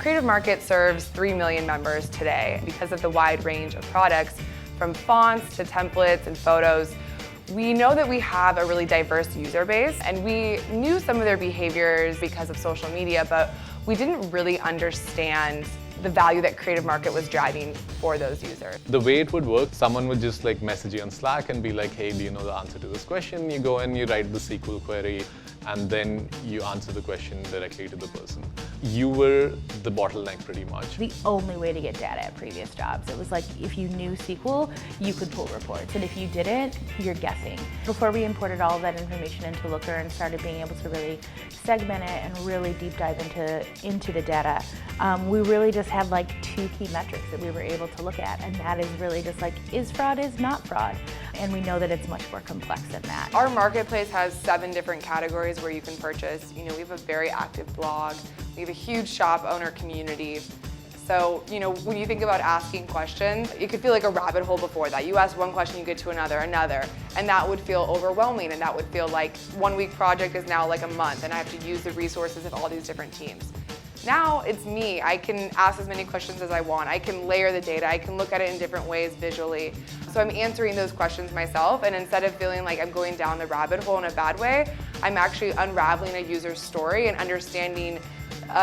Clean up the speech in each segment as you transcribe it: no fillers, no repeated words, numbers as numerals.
Creative Market serves 3 million members today. Because of the wide range of products, from fonts to templates and photos, we know that we have a really diverse user base, and we knew some of their behaviors because of social media, but we didn't really understand the value that Creative Market was driving for those users. The way it would work, someone would just message you on Slack and be like, hey, do you know the answer to this question? You go and you write the SQL query, and then you answer the question directly to the person. You were the bottleneck pretty much. The only way to get data at previous jobs. It was like if you knew SQL, you could pull reports, and if you didn't, you're guessing. Before we imported all of that information into Looker and started being able to really segment it and really deep dive into the data, we really just had two key metrics that we were able to look at, and that is really just is fraud, is not fraud. And we know that it's much more complex than that. Our marketplace has 7 different categories where you can purchase. We have a very active blog. We have a huge shop owner community. So, when you think about asking questions, it could feel like a rabbit hole before that. You ask one question, you get to another, and that would feel overwhelming, and that would feel like 1 week project is now like a month, and I have to use the resources of all these different teams. Now it's me. I can ask as many questions as I want. I can layer the data. I can look at it in different ways visually. So I'm answering those questions myself, and instead of feeling like I'm going down the rabbit hole in a bad way, I'm actually unraveling a user's story and understanding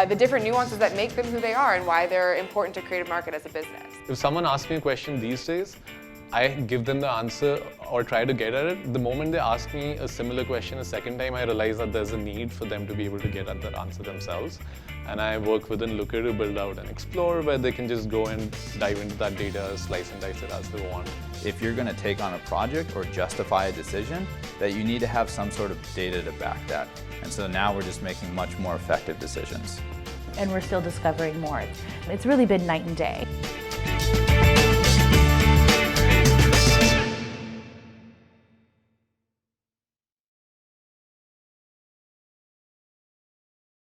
the different nuances that make them who they are and why they're important to Creative Market as a business. If someone asks me a question these days, I give them the answer or try to get at it. The moment they ask me a similar question a second time, I realize that there's a need for them to be able to get at that answer themselves. And I work within Looker to build out an Explorer where they can just go and dive into that data, slice and dice it as they want. If you're going to take on a project or justify a decision, that you need to have some sort of data to back that. And so now we're just making much more effective decisions. And we're still discovering more. It's really been night and day.